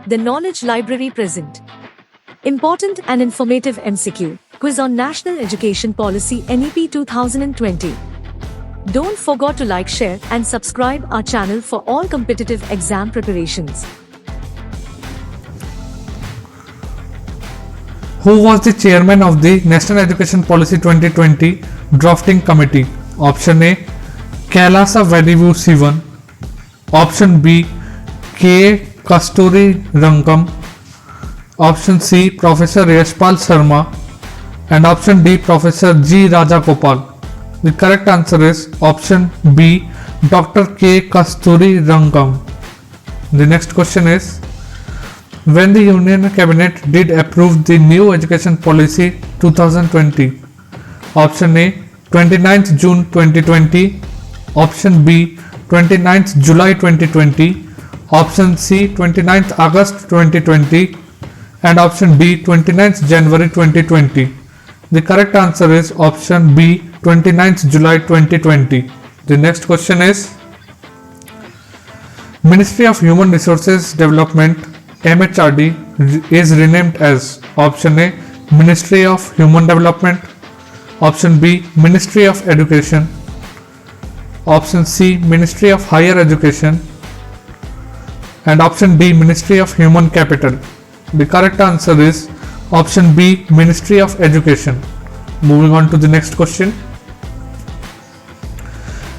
The knowledge library present. Important and informative MCQ quiz on National Education Policy NEP 2020. Don't forget to like, share and subscribe our channel for all competitive exam preparations. Who was the chairman of the National Education Policy 2020 Drafting Committee? Option A, Kailasa Vadivu Sivan. Option B, K. Kasturi Rangam. Option C, Professor Yashpal Sharma. And option D, Professor G. Rajagopal. The correct answer is option B, Dr. K. Kasturi Rangam. The next question is, when the Union Cabinet did approve the new education policy 2020? Option A, 29th June 2020. Option B, 29th July 2020. Option C, 29th August 2020. And option D, 29th January 2020. The correct answer is option B, 29th July 2020. The next question is, Ministry of Human Resources Development MHRD is renamed as option A, Ministry of Human Development, option B, Ministry of Education, option C, Ministry of Higher Education, and option D, Ministry of Human Capital. The correct answer is option B, Ministry of Education. Moving on to the next question.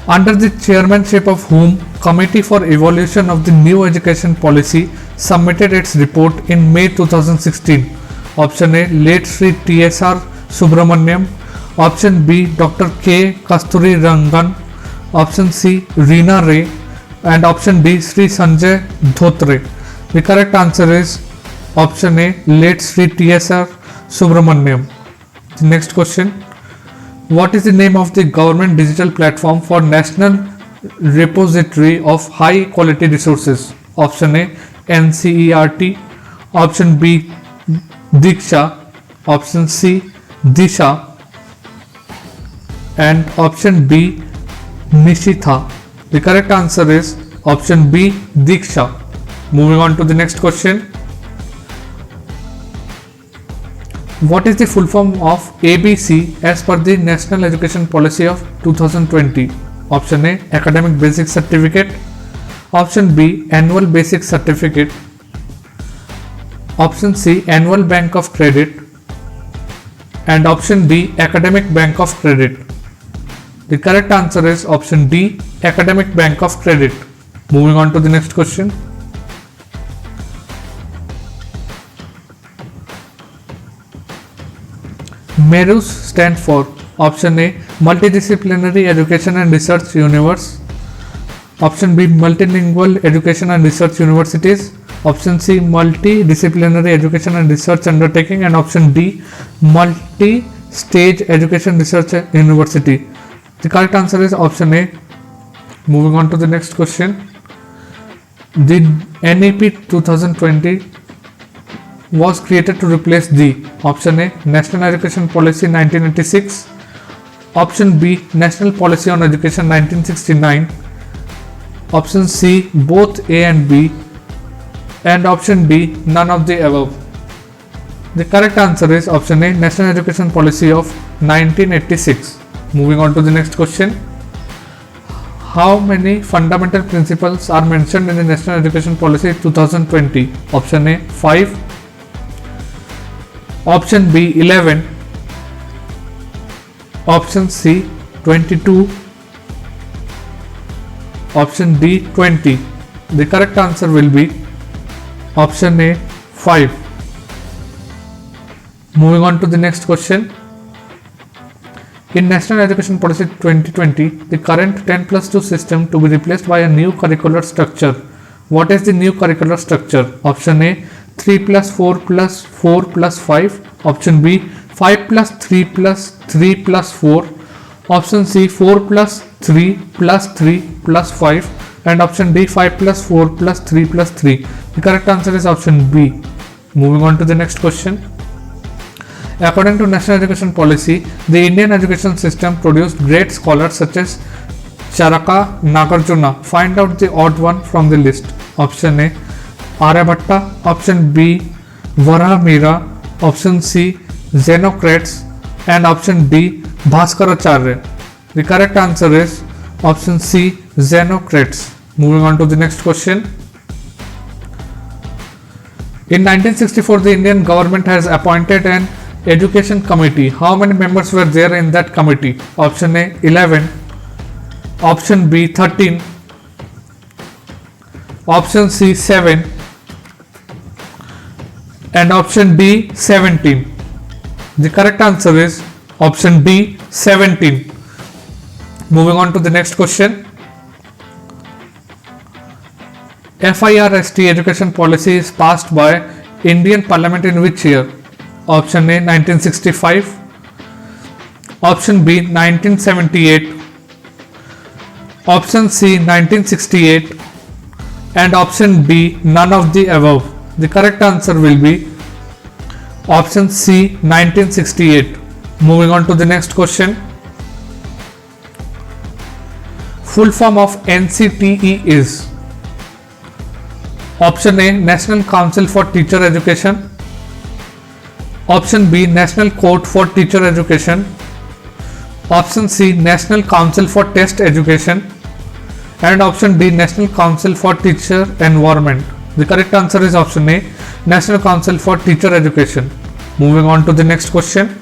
Under the chairmanship of whom Committee for Evaluation of the New Education Policy submitted its report in May 2016? Option A, late Sri T.S.R. Subramaniam. Option B, Dr. K. Kasturi Rangan. Option C, Reena Ray. And option D, Sri Sanjay Dhotre. The correct answer is option A, late Sri T.S.R. Subramaniam. The next question. What is the name of the government digital platform for National Repository of High Quality Resources? Option A, NCERT. Option B, Diksha. Option C, Disha. And option D, Nishitha. The correct answer is option B, Diksha. Moving on to the next question. What is the full form of ABC as per the National Education Policy of 2020? Option A, Academic Basic Certificate. Option B, Annual Basic Certificate. Option C, Annual Bank of Credit. And option D, Academic Bank of Credit. The correct answer is option D, Academic Bank of Credit. Moving on to the next question. MERUS stand for option A, Multidisciplinary Education and Research Universe. Option B, Multilingual Education and Research Universities. Option C, Multidisciplinary Education and Research Undertaking. And option D, Multi-Stage Education Research University. The correct answer is option A. Moving on to the next question. The NEP 2020 was created to replace the option A, National Education Policy 1986, option B, National Policy on Education 1969, option C, both A and B, and option D, none of the above. The correct answer is option A, National Education Policy of 1986. Moving on to the next question. How many fundamental principles are mentioned in the National Education Policy 2020? Option A, 5. Option B, 11. Option C, 22. Option D, 20. The correct answer will be option A, 5. Moving on to the next question. In National Education Policy 2020, the current 10+2 system to be replaced by a new curricular structure. What is the new curricular structure? Option A, 3 plus 4 plus 4 plus 5. Option B, 5 plus 3 plus 3 plus 4. Option C, 4 plus 3 plus 3 plus 5. And option D, 5 plus 4 plus 3 plus 3. The correct answer is option B. Moving on to the next question. According to National Education Policy, the Indian education system produced great scholars such as Charaka Nagarjuna. Find out the odd one from the list. Option A, Aryabhatta, option B Varahamihira, option C Xenocrates, and option D Bhaskaracharya. The correct answer is option C Xenocrates. Moving on to the next question. In 1964, the Indian government has appointed an education committee. How many members were there in that committee? Option A 11, option B 13, option C 7, and option D 17. The correct answer is option D 17. Moving on to the next question. FIRST education policy is passed by Indian Parliament in which year? Option A 1965, option B 1978, option C 1968, and option D none of the above. The correct answer will be option C 1968. Moving on to the next question. Full form of NCTE is? Option A National Council for Teacher Education, option B National Court for Teacher Education, option C National Council for Test Education, and option D National Council for Teacher Environment. The correct answer is option A National Council for Teacher Education. Moving on to the next question.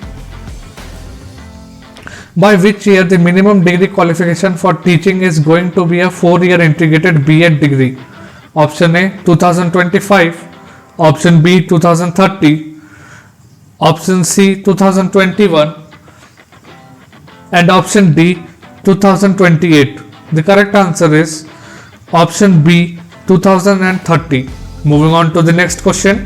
By which year the minimum degree qualification for teaching is going to be a 4-year integrated B.Ed degree? Option A 2025, option B 2030, option C 2021, and option D 2028. The correct answer is option B 2030. Moving on to the next question.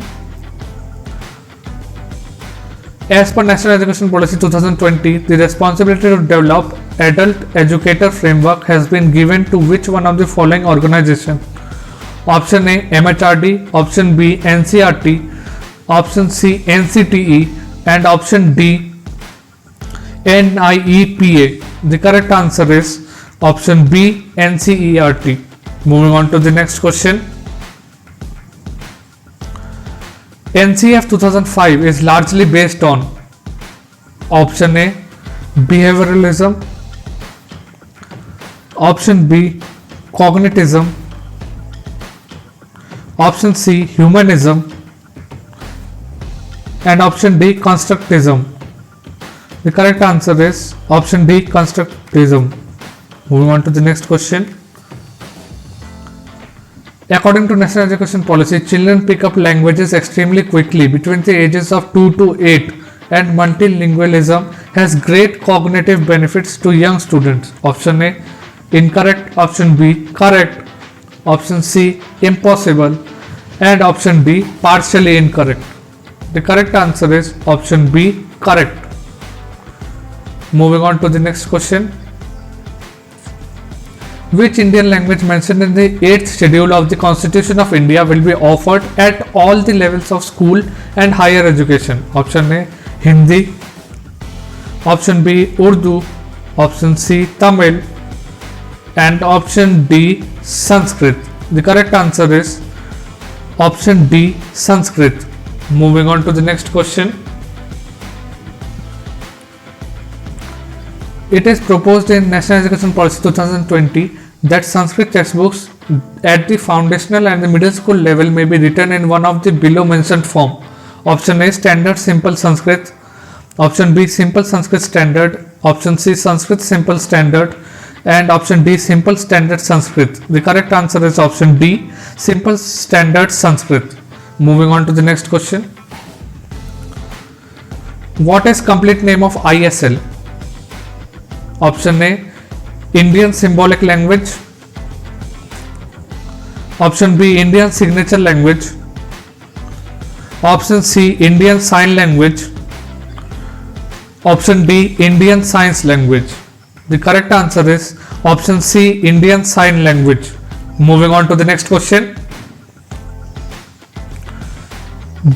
As per National Education Policy 2020, the responsibility to develop adult educator framework has been given to which one of the following organizations? Option A MHRD, option B NCRT, option C NCTE, and option D NIEPA. The correct answer is option B NCERT. Moving on to the next question. NCF 2005 is largely based on? Option A behavioralism, option B cognitism, option C humanism, and option D constructivism. The correct answer is option D constructivism. Moving on to the next question. According to National Education Policy, children pick up languages extremely quickly between the ages of 2 to 8, and multilingualism has great cognitive benefits to young students. Option A incorrect, option B correct, option C impossible, and option D partially incorrect. The correct answer is option B correct. Moving on to the next question. Which Indian language mentioned in the 8th schedule of the Constitution of India will be offered at all the levels of school and higher education? Option A Hindi, option B Urdu, option C Tamil, and option D Sanskrit. The correct answer is option D Sanskrit. Moving on to the next question. It is proposed in National Education Policy 2020 that Sanskrit textbooks at the foundational and the middle school level may be written in one of the below mentioned form. Option A Standard Simple Sanskrit, option B Simple Sanskrit Standard, option C Sanskrit Simple Standard, and option D Simple Standard Sanskrit. The correct answer is option D Simple Standard Sanskrit. Moving on to the next question. What is complete name of ISL? Option A Indian Symbolic Language, option B Indian Signature Language, option C Indian Sign Language, option D Indian Science Language. The correct answer is option C Indian Sign Language. Moving on to the next question.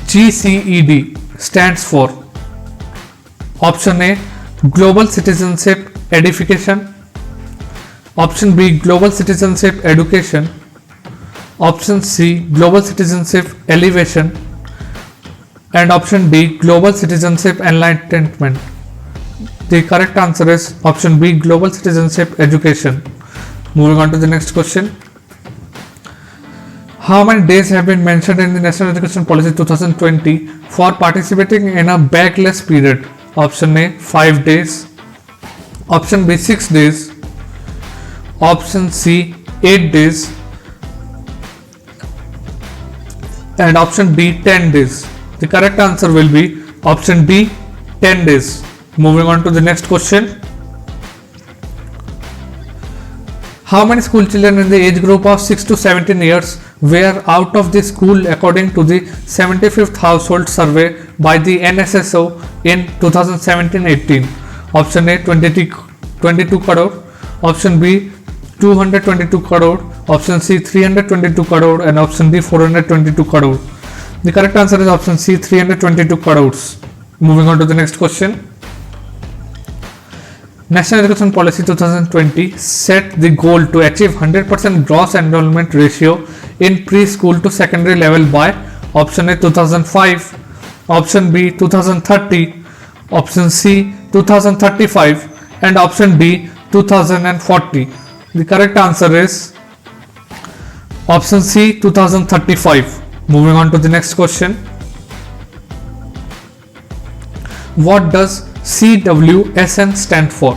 GCED stands for? Option A Global Citizenship Edification, option B Global Citizenship Education, Option C, global citizenship elevation. And option D, global citizenship enlightenment. The correct answer is option B, global citizenship education. Moving on to the next question. How many days have been mentioned in the National Education Policy 2020 for participating in a bagless period? Option A, 5 days. Option B, 6 days. Option C, 8 days. And option D, 10 days. The correct answer will be option D, 10 days. Moving on to the next question. How many school children in the age group of 6 to 17 years were out of the school according to the 75th household survey by the NSSO in 2017-18? Option A, 22 crore. Option B, 222 crore. Option C, 322 crore. And option D, 422 crore. The correct answer is option C, 322 crores. Moving on to the next question. National Education Policy 2020 set the goal to achieve 100% gross enrollment ratio in preschool to secondary level by option A, 2005, option B, 2030, option C, 2035, and option D, 2040. The correct answer is option C, 2035. Moving on to the next question. What does CWSN stand for?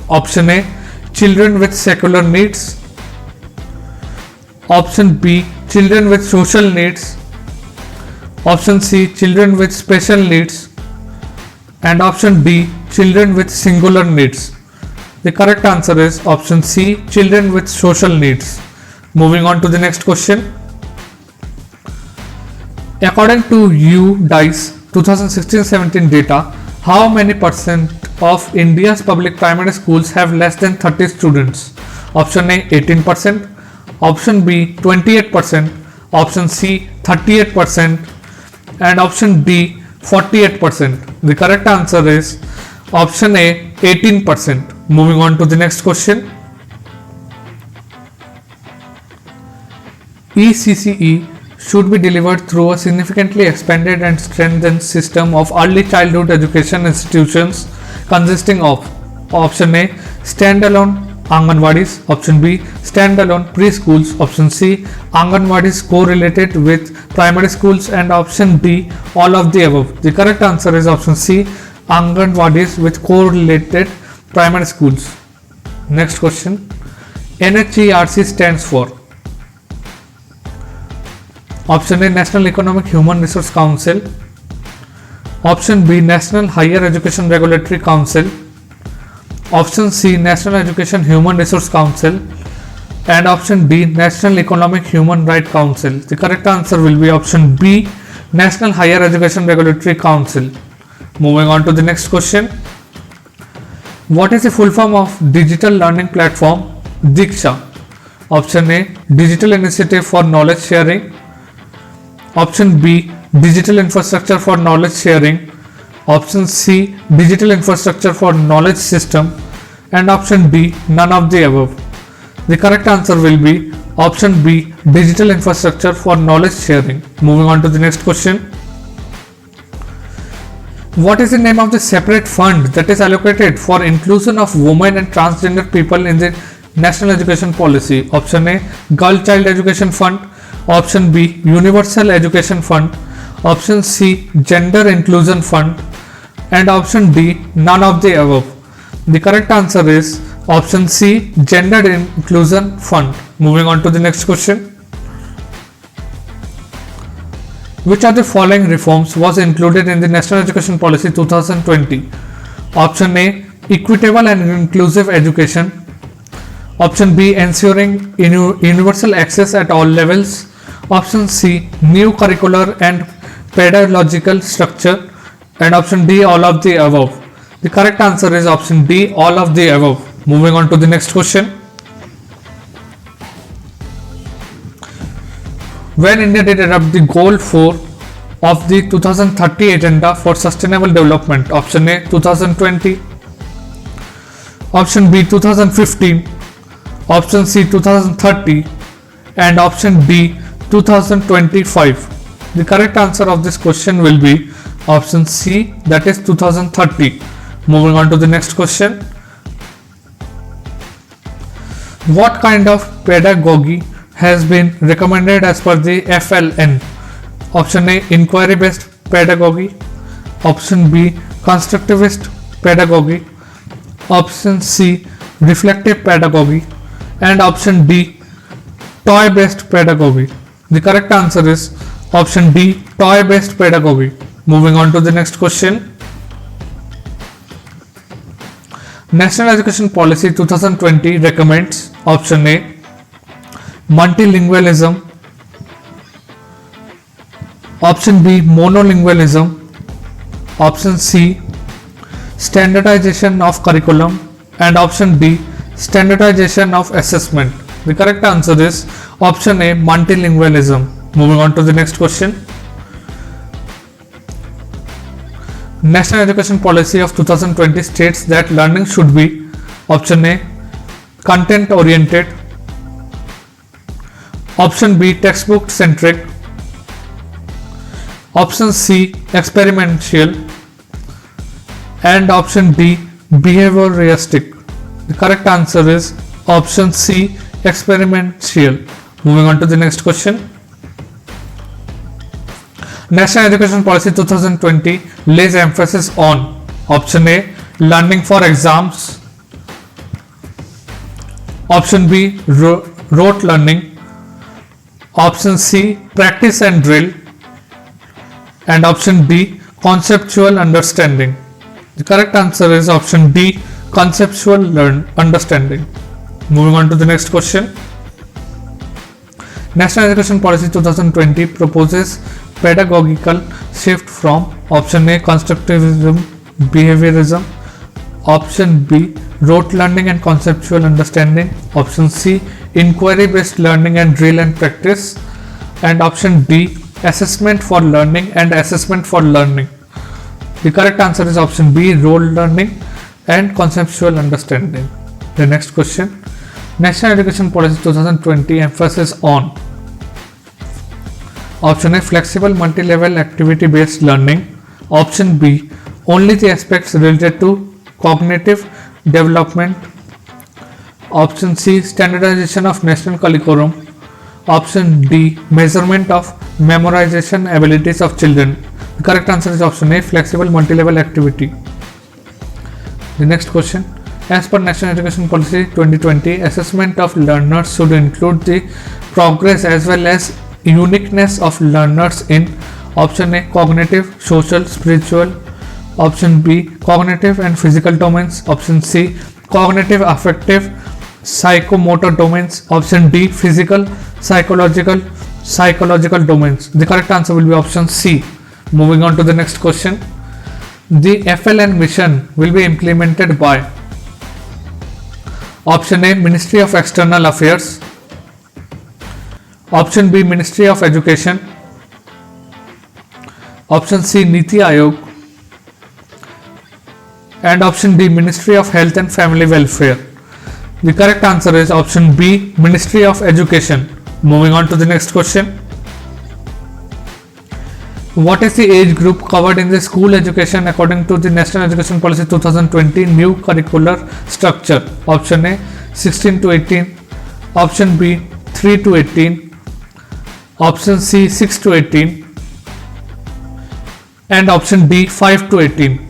Option A, children with secular needs. Option B, children with social needs. Option C, children with special needs. And option D, children with singular needs. The correct answer is option C, children with social needs. Moving on to the next question. According to UDICE 2016-17 data, how many percent of India's public primary schools have less than 30 students? Option A, 18%, option B, 28%, option C, 38%, and option D, 48%. The correct answer is option A, 18%. Moving on to the next question. ECCE should be delivered through a significantly expanded and strengthened system of early childhood education institutions consisting of option A, standalone Anganwadis, option B, standalone preschools, option C, Anganwadis correlated with primary schools, and option D, all of the above. The correct answer is option C, Anganwadis with correlated primary schools. Next question. NHERC stands for option A, National Economic Human Resource Council, option B, National Higher Education Regulatory Council, option C, National Education Human Resource Council, and option D, National Economic Human Right Council. The correct answer will be option B, National Higher Education Regulatory Council. Moving on to the next question. What is the full form of Digital Learning Platform Diksha? Option A, Digital Initiative for Knowledge Sharing. Option B, Digital Infrastructure for Knowledge Sharing. Option C, Digital Infrastructure for Knowledge System. And option D, none of the above. The correct answer will be option B, Digital Infrastructure for Knowledge Sharing. Moving on to the next question. What is the name of the separate fund that is allocated for inclusion of women and transgender people in the National Education Policy? Option A, Girl Child Education Fund. Option B, Universal Education Fund. Option C, Gender Inclusion Fund. And option D, none of the above. The correct answer is option C, Gender Inclusion Fund. Moving on to the next question. Which of the following reforms was included in the National Education Policy 2020? Option A, Equitable and Inclusive Education. Option B, Ensuring Universal Access at all levels. Option C, New Curricular and Pedagogical Structure. And option D, all of the above. The correct answer is option D, all of the above. Moving on to the next question. When India did adopt the Goal 4 of the 2030 Agenda for Sustainable Development? Option A, 2020. Option B, 2015. Option C, 2030. and option D 2025. The correct answer of this question will be option C, that is 2030. Moving on to the next question. What kind of pedagogy has been recommended as per the FLN? Option A, inquiry based pedagogy. Option B, constructivist pedagogy. Option C, reflective pedagogy. And option D, toy based pedagogy. The correct answer is option D, toy based pedagogy. Moving on to the next question. National Education Policy 2020 recommends option A, multilingualism. Option B, monolingualism. Option C, standardization of curriculum. And option D, standardization of assessment. The correct answer is option A, multilingualism. Moving on to the next question. National Education Policy of 2020 states that learning should be option A, content oriented. Option B, textbook centric. Option C, experiential. And option D, behavioristic. The correct answer is option C, experiential. Moving on to the next question. National Education Policy 2020 lays emphasis on option A, learning for exams. Option B, rote learning. Option C, practice and drill. And option D, conceptual understanding. The correct answer is option D, conceptual understanding. Moving on to the next question. National Education Policy 2020 proposes pedagogical shift from option A, constructivism, behaviorism. Option B, rote learning and conceptual understanding. Option C, inquiry based learning and drill and practice. And option D, assessment for learning and assessment for learning. The correct answer is option B, rote learning and conceptual understanding. The next question. National Education Policy 2020 emphasis on option A, flexible multi-level activity based learning. Option B, only the aspects related to cognitive development. Option C, standardization of national curriculum. Option D, measurement of memorization abilities of children. The correct answer is option A, flexible multi-level activity. The next question. As per National Education Policy 2020, assessment of learners should include the progress as well as uniqueness of learners in option A, cognitive, social, spiritual. Option B, cognitive and physical domains. Option C, cognitive, affective, psychomotor domains. Option D, physical, psychological domains. The correct answer will be option C. Moving on to the next question. The FLN mission will be implemented by option A, Ministry of External Affairs. Option B, Ministry of Education. Option C, Niti Aayog. And option D, Ministry of Health and Family Welfare. The correct answer is option B, Ministry of Education. Moving on to the next question. What is the age group covered in the school education according to the National Education Policy 2020 new curricular structure? Option A, 16 to 18. Option B, 3 to 18. Option C, 6 to 18. And option D, 5 to 18.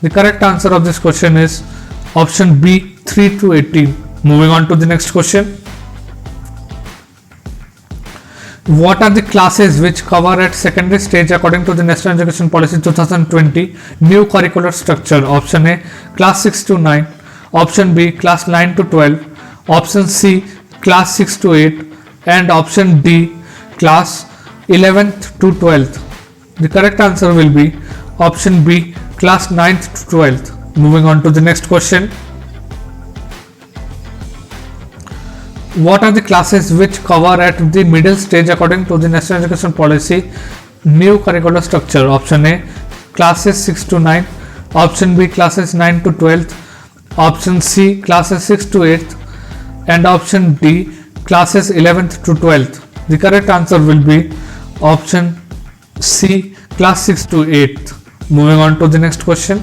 The correct answer of this question is option B, 3 to 18. Moving on to the next question. What are the classes which cover at secondary stage according to the National Education Policy 2020 new curricular structure? Option A, class 6 to 9. Option B, class 9 to 12. Option C, class 6 to 8. And option D, class 11th to 12th. The correct answer will be option B, class 9th to 12th. Moving on to the next question. What are the classes which cover at the middle stage according to the National Education Policy new curricular structure? Option A, classes 6 to 9. Option B, classes 9 to 12th. Option C, classes 6 to 8th. And option D, classes 11th to 12th. The correct answer will be option C, class 6 to 8th. Moving on to the next question.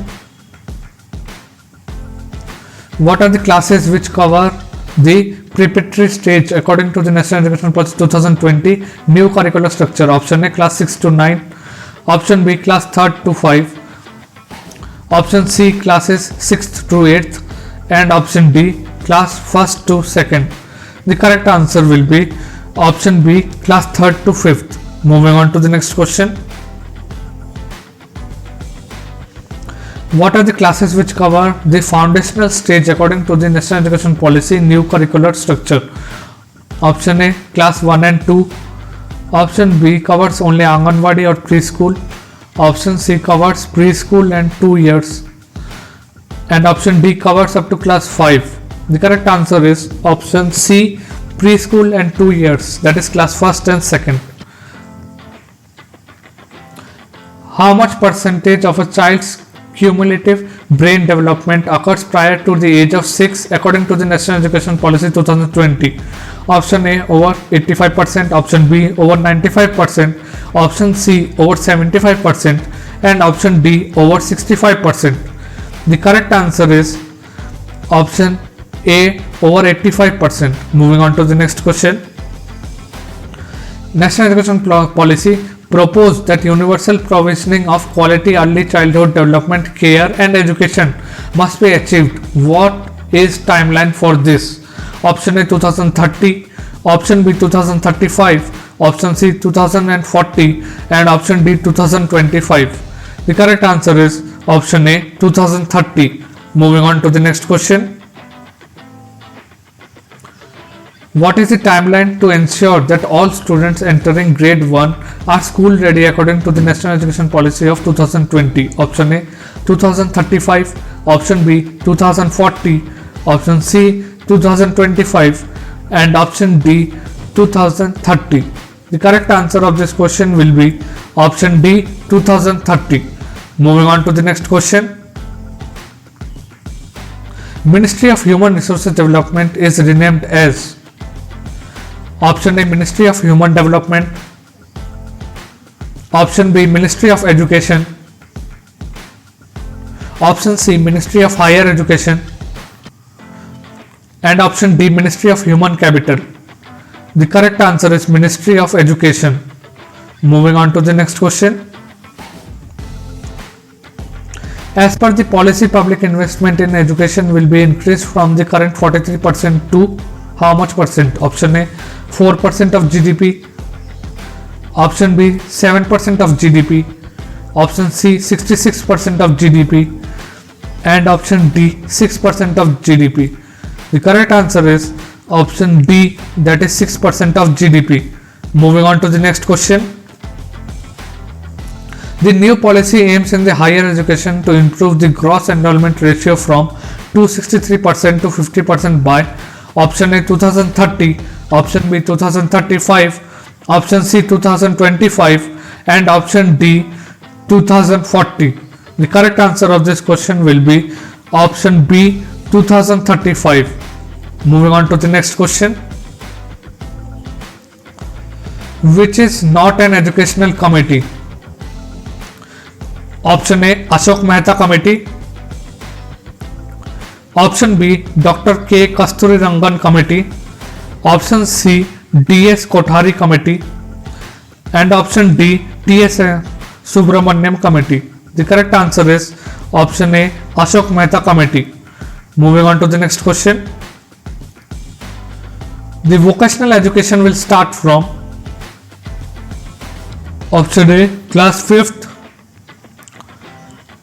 What are the classes which cover the preparatory stage according to the National Education Policy 2020 new curricular structure? Option A, class 6 to 9. Option B, class 3rd to 5. Option C, classes 6th to 8th. And option D, class 1st to 2nd. The correct answer will be option B, class 3rd to 5th. Moving on to the next question. What are the classes which cover the foundational stage according to the National Education Policy new curricular structure? Option A, class 1 and 2. Option B covers only Anganwadi or preschool. Option C covers preschool and 2 years. And option D covers up to class 5. The correct answer is option C, preschool and 2 years, that is class 1st and 2nd. How much percentage of a child's cumulative brain development occurs prior to the age of 6 according to the National Education Policy 2020? Option A, over 85%, option B, over 95%, option C, over 75%, and option D, over 65%. The correct answer is option A, over 85%. Moving on to the next question. National Education Policy proposed that universal provisioning of quality early childhood development care and education must be achieved. What is timeline for this? Option A, 2030, option B, 2035, option C, 2040, and option D, 2025. The correct answer is option A, 2030. Moving on to the next question. What is the timeline to ensure that all students entering grade 1 are school ready according to the National Education Policy of 2020? Option A, 2035, option B, 2040, option C, 2025, and option D, 2030. The correct answer of this question will be option D, 2030. Moving on to the next question. Ministry of Human Resources Development is renamed as option A, Ministry of Human Development, option B, Ministry of Education, option C, Ministry of Higher Education, and option D, Ministry of Human Capital. The correct answer is Ministry of Education. Moving on to the next question. As per the policy, public investment in education will be increased from the current 43% to how much percent? Option A, 4% of GDP, option B, 7% of GDP, option C, 66% of GDP, and option D, 6% of GDP. The correct answer is option D, that is 6% of GDP. Moving on to the next question. The new policy aims in the higher education to improve the gross enrollment ratio from 263% to 50% by option A, 2030, option B, 2035, option C, 2025, and option D, 2040. The correct answer of this question will be option B, 2035. Moving on to the next question. Which is not an educational committee? Option A, Ashok Mehta Committee, option B, Dr. K. Kasturirangan Committee, option C, D.S. Kothari Committee, and option D, T.S. Subramaniam Committee. The correct answer is option A, Ashok Mehta Committee. Moving on to the next question. The vocational education will start from option A, class 5th,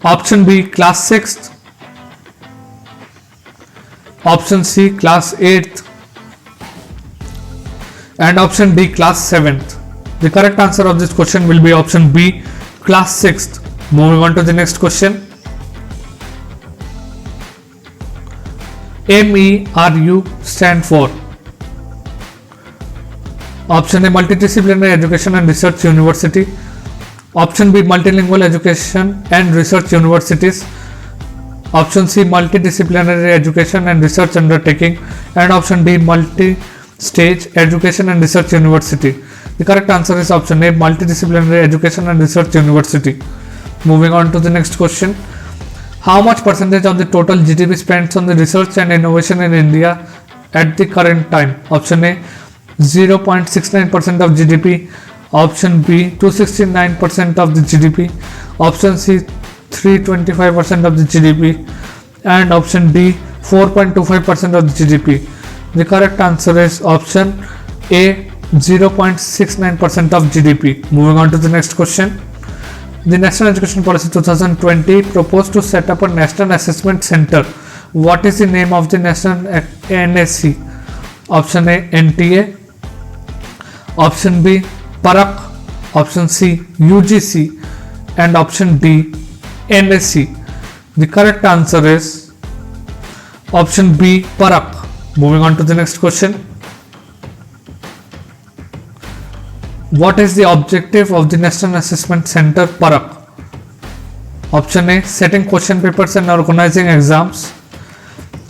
option B, class 6th, option C, class 8th, and option D, class 7th. The correct answer of this question will be option B, class 6th. Moving on to the next question. MERU stand for option A, Multidisciplinary Education and Research University, option B, Multilingual Education and Research Universities, option C, Multidisciplinary Education and Research Undertaking, and option D, Multi stage education and research university. The correct answer is option A, multidisciplinary education and research university. Moving on to the next question. How much percentage of the total GDP spent on the research and innovation in India at the current time? Option A, 0.69% of GDP. Option B, 269% of the GDP. Option C, 325% of the GDP. And option D, 4.25% of the GDP. The correct answer is option A, 0.69% of GDP. Moving on to the next question. The National Education Policy 2020 proposed to set up a National Assessment Center. What is the name of the National NSC? Option A, NTA. Option B, Parak. Option C, UGC. And option D, NSC. The correct answer is option B, Parak. Moving on to the next question. What is the objective of the National Assessment Center Parak? Option A, setting question papers and organizing exams.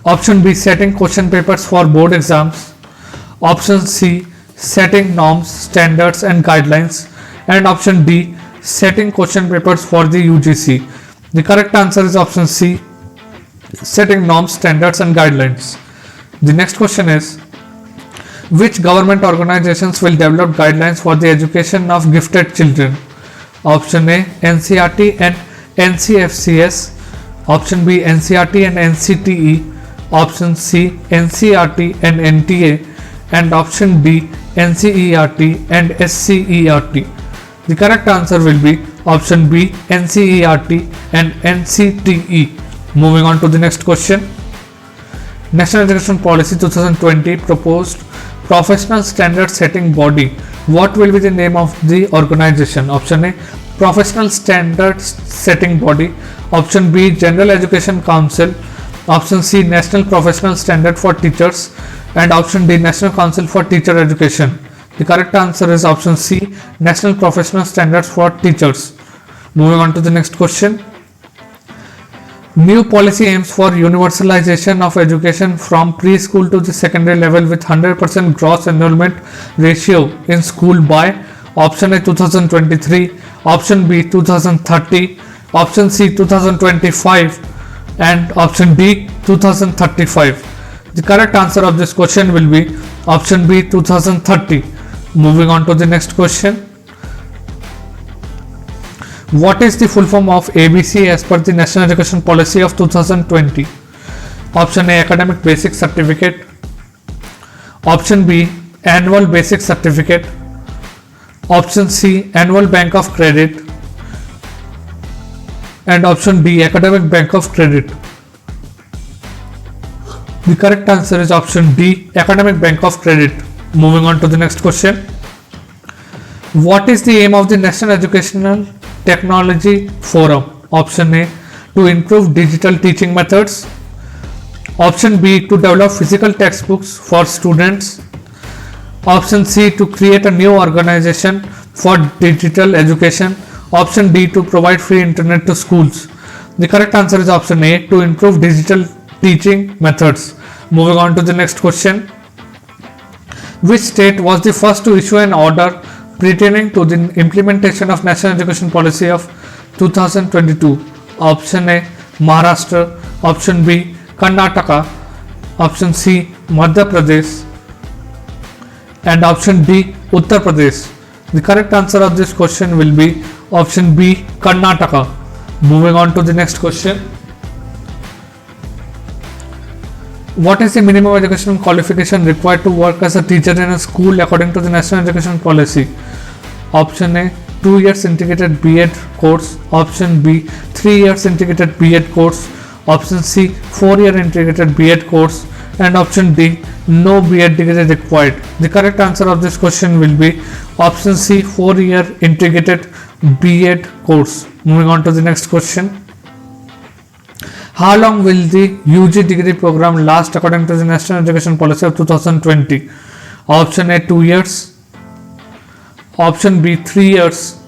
Option B, setting question papers for board exams. Option C, setting norms, standards and guidelines. And option D, setting question papers for the UGC. The correct answer is option C, setting norms, standards and guidelines. The next question is, which government organizations will develop guidelines for the education of gifted children? Option A, NCERT and NCFCS. Option B, NCERT and NCTE. Option C, NCERT and NTA. And option D, NCERT and SCERT. The correct answer will be option B, NCERT and NCTE. Moving on to the next question. National Education Policy 2020 proposed professional standard setting body. What will be the name of the organization? Option A, Professional Standards Setting Body. Option B, General Education Council. Option C, National Professional Standard for Teachers. And option D, National Council for Teacher Education. The correct answer is option C, National Professional Standards for Teachers. Moving on to the next question. New policy aims for universalization of education from preschool to the secondary level with 100% gross enrollment ratio in school by option A 2023, option B 2030, option C 2025 and option D 2035. The correct answer of this question will be option B 2030. Moving on to the next question. What is the full form of ABC as per the National Education Policy of 2020? Option A, Academic Basic Certificate. Option B, Annual Basic Certificate. Option C, Annual Bank of Credit. And option D, Academic Bank of Credit. The correct answer is option D, Academic Bank of Credit. Moving on to the next question. What is the aim of the National Educational Technology Forum? Option A, to improve digital teaching methods. Option B, to develop physical textbooks for students. Option C, to create a new organization for digital education. Option D, to provide free internet to schools. The correct answer is option A, to improve digital teaching methods. Moving on to the next question. Which state was the first to issue an order pertaining to the implementation of National Education Policy of 2022? Option A, Maharashtra. Option B, Karnataka. Option C, Madhya Pradesh. And option D, Uttar Pradesh. The correct answer of this question will be option B, Karnataka. Moving on to the next question. What is the minimum educational qualification required to work as a teacher in a school according to the National Education Policy? Option A, 2 years integrated B.Ed course. Option B, 3 years integrated B.Ed course. Option C, 4-year integrated B.Ed course. And option D, no B.Ed degree required. The correct answer of this question will be option C, 4-year integrated B.Ed course. Moving on to the next question. How long will the UG degree program last according to the National Education Policy of 2020? Option A, 2 years. Option B, 3 years.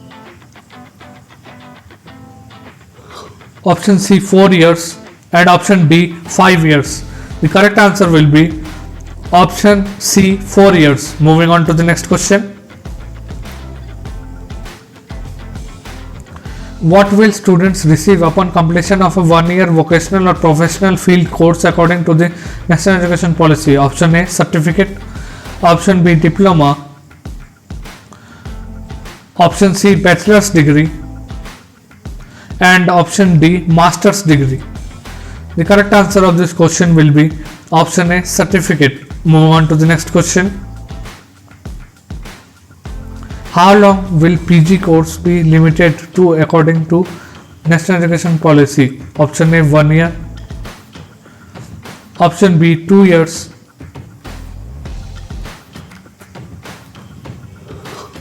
Option C, 4 years. And option D, 5 years. The correct answer will be Option C 4 years. Moving on to the next question. What will students receive upon completion of a 1-year vocational or professional field course according to the National Education Policy? Option A certificate, option B diploma, option C bachelor's degree, and option D master's degree. The correct answer of this question will be option A certificate. Move on to the next question. How long will PG course be limited to according to National Education Policy? Option A 1 year, option B 2 years,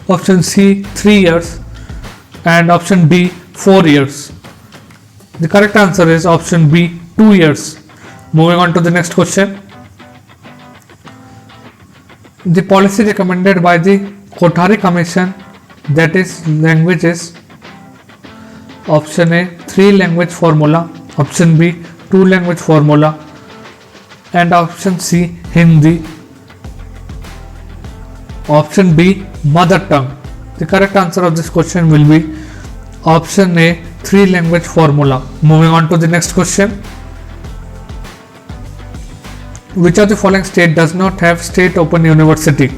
option C 3 years, and option D 4 years. The correct answer is option B 2 years. Moving on to the next question. The policy recommended by the Kothari Commission, that is languages: option A 3 language formula, option B 2 language formula, and option C Hindi, option B mother tongue. The correct answer of this question will be option A 3 language formula. Moving on to the next question. Which of the following state does not have state open university?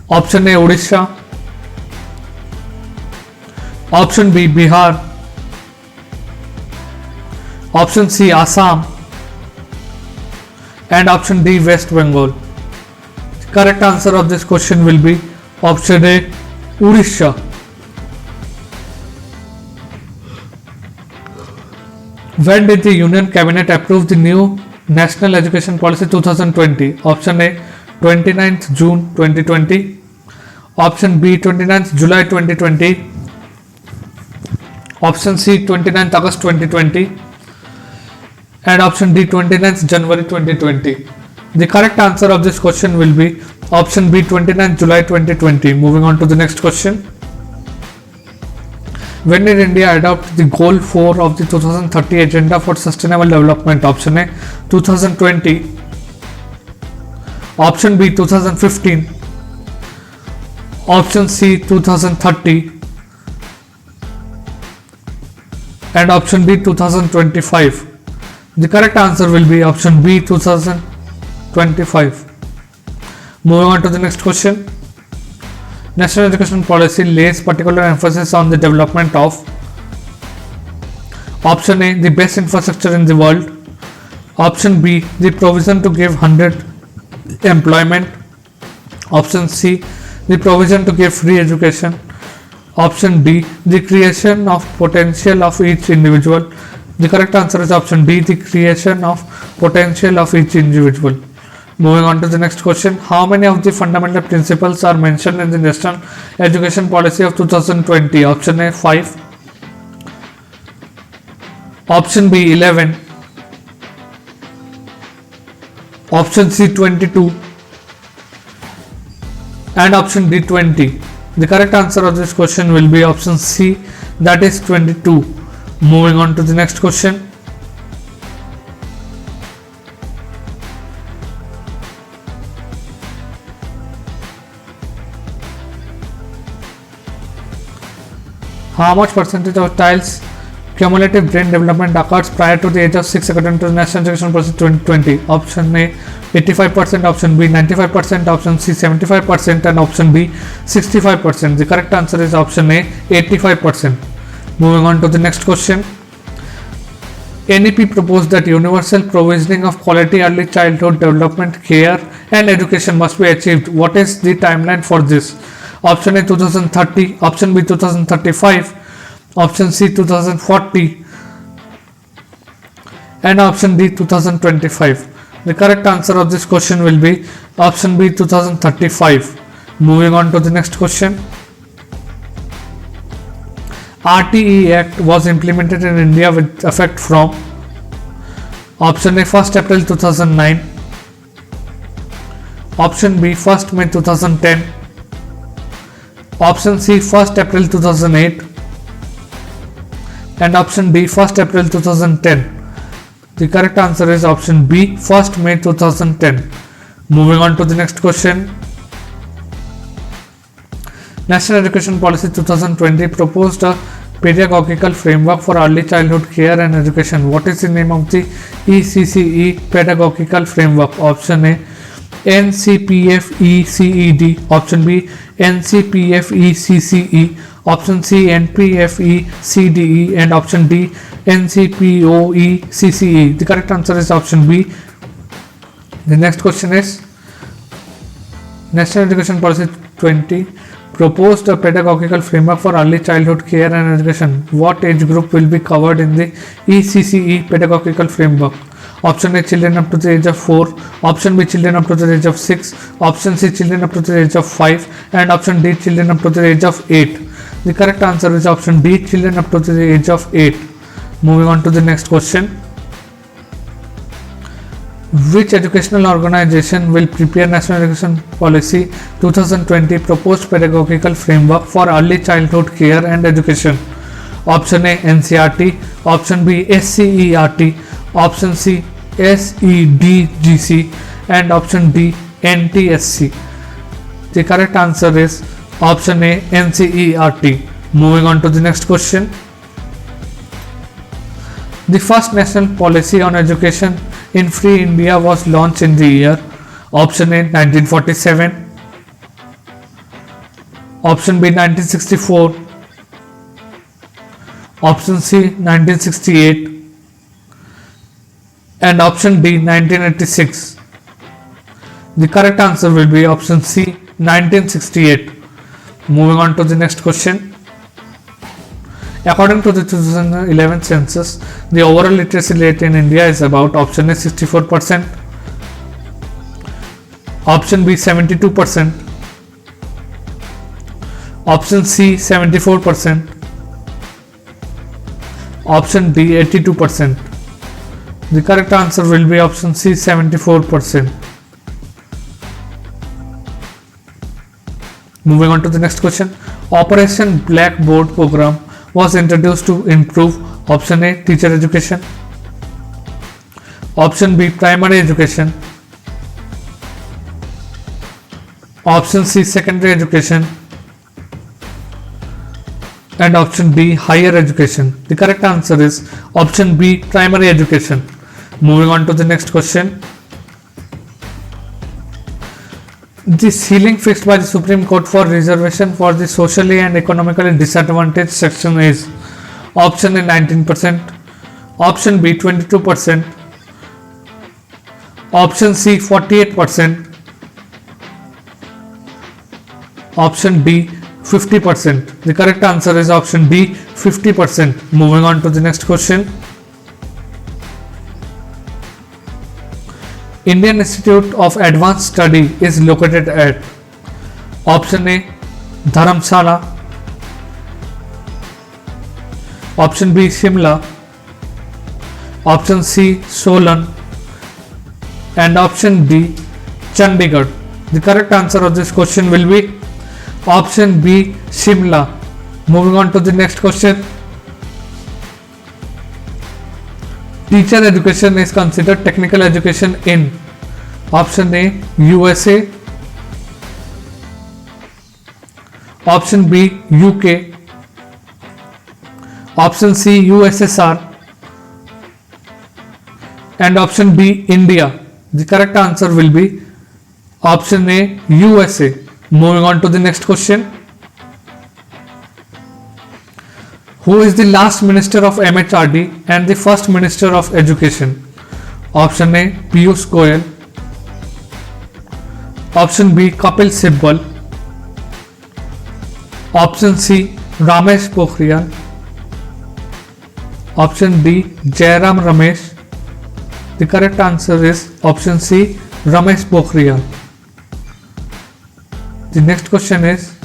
Option A Odisha, option B Bihar, option C Assam, and option D West Bengal. The correct answer of this question will be option A Odisha. When did the Union Cabinet approve the new National Education Policy 2020? Option A 29th June 2020, option B 29th July 2020, option C 29th August 2020, and option D 29th January 2020. The correct answer of this question will be option B 29th July 2020. Moving on to the next question. When did India adopt the goal 4 of the 2030 Agenda for Sustainable Development? Option A 2020, option B 2015, option C 2030, and option D 2025. The correct answer will be option B 2025. Moving on to the next question. National Education Policy lays particular emphasis on the development of option A the best infrastructure in the world, option B the provision to give 100 employment, option C the provision to give free education, option D the creation of potential of each individual. The correct answer is option D the creation of potential of each individual. Moving on to the next question. How many of the fundamental principles are mentioned in the National Education Policy of 2020? Option A 5, option B 11, option C 22, and option D 20. The correct answer of this question will be option C, that is 22. Moving on to the next question. How much percentage of child's cumulative brain development occurs prior to the age of 6 according to the National Education Policy 2020? Option A 85%, option B 95%, option C 75%, and option D 65%. The correct answer is option A 85%. Moving on to the next question. NEP proposed that universal provisioning of quality early childhood development care and education must be achieved. What is the timeline for this? Option A 2030, option B 2035, option C 2040, and option D 2025. The correct answer of this question will be option B 2035. Moving on to the next question. RTE Act was implemented in India with effect from option A 1st April 2009, option B 1st May 2010, option C 1st April 2008, and option D 1st April 2010. The correct answer is option B, 1st May 2010. Moving on to the next question. National Education Policy 2020 proposed a pedagogical framework for early childhood care and education. What is the name of the ECCE pedagogical framework? Option A, NCPFECED. Option B, NCPFECCE. Option C, NPFECDE. And option D, NCPOECCE. The correct answer is option B. The next question is, National Education Policy 20 proposed a pedagogical framework for early childhood care and education. What age group will be covered in the ECCE pedagogical framework? Option A, children up to the age of 4. Option B, children up to the age of 6. Option C, children up to the age of 5. And option D, children up to the age of 8. The correct answer is option D, children up to the age of 8. Moving on to the next question. Which educational organization will prepare National Education Policy 2020 proposed pedagogical framework for early childhood care and education? Option A, NCERT. Option B, SCERT. Option C, SEDGC. And option D, NTSC. The correct answer is option A, NCERT. Moving on to the next question. The first national policy on education in free India was launched in the year. Option A, 1947. Option B, 1964. Option C, 1968. And option D, 1986. The correct answer will be option C, 1968. Moving on to the next question. According to the 2011 census, the overall literacy rate in India is about option A, 64%, option B, 72%, option C, 74%, option D, 82%. The correct answer will be option C, 74%. Moving on to the next question. Operation Blackboard program was introduced to improve option A, teacher education, option B, primary education, option C, secondary education, and option D, higher education. The correct answer is option B, primary education. Moving on to the next question. The ceiling fixed by the Supreme Court for reservation for the socially and economically disadvantaged section is option A, 19%, option B, 22%, option C, 48%, option D, 50%. The correct answer is option D, 50%. Moving on to the next question. Indian Institute of Advanced Study is located at option A, Dharamsala, option B, Shimla, option C, Solan, and option D, Chandigarh. The correct answer of this question will be option B, Shimla. Moving on to the next question. Teacher education is considered technical education in option A, USA, option B, UK, option C, USSR, and option D, India. The correct answer will be option A, USA. Moving on to the next question. Who is the last minister of MHRD and the first minister of education? Option A, Piyush Goyal, option B, Kapil Sibal, option C, Ramesh Pokhriyal, option D, Jairam Ramesh. The correct answer is option C, Ramesh Pokhriyal. The next question is,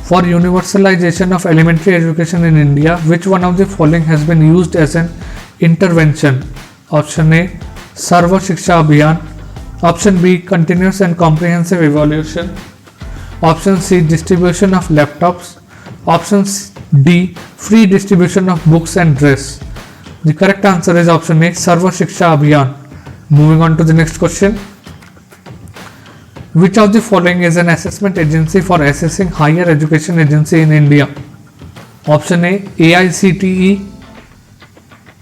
for universalization of elementary education in India, which one of the following has been used as an intervention? Option A, Sarva Shiksha Abhiyan, option B, continuous and comprehensive evaluation, option C, distribution of laptops, option D, free distribution of books and dress. The correct answer is option A, Sarva Shiksha Abhiyan. Moving on to the next question. Which of the following is an assessment agency for assessing higher education agency in India? Option A, AICTE.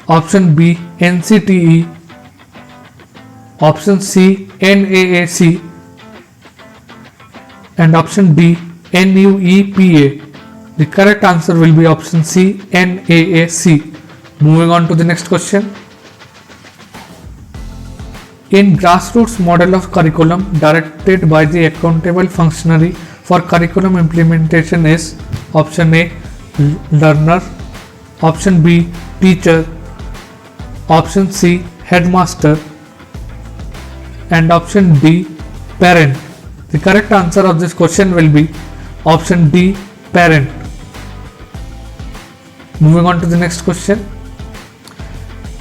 Option B, NCTE. Option C, NAAC. And option D, NUEPA. The correct answer will be option C, NAAC. Moving on to the next question. In grassroots model of curriculum directed by the accountable functionary for curriculum implementation is option A, learner, option B, teacher, option C, headmaster, and option D, parent. The correct answer of this question will be option D, parent. Moving on to the next question.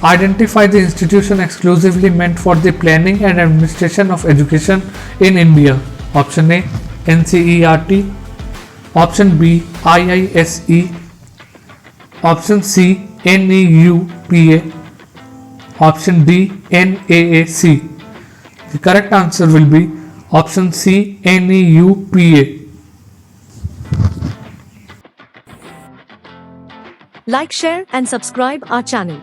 Identify the institution exclusively meant for the planning and administration of education in India. Option A, NCERT. Option B, IISE. Option C, NEUPA. Option D, NAAC. The correct answer will be option C, NEUPA. Like, share and subscribe our channel.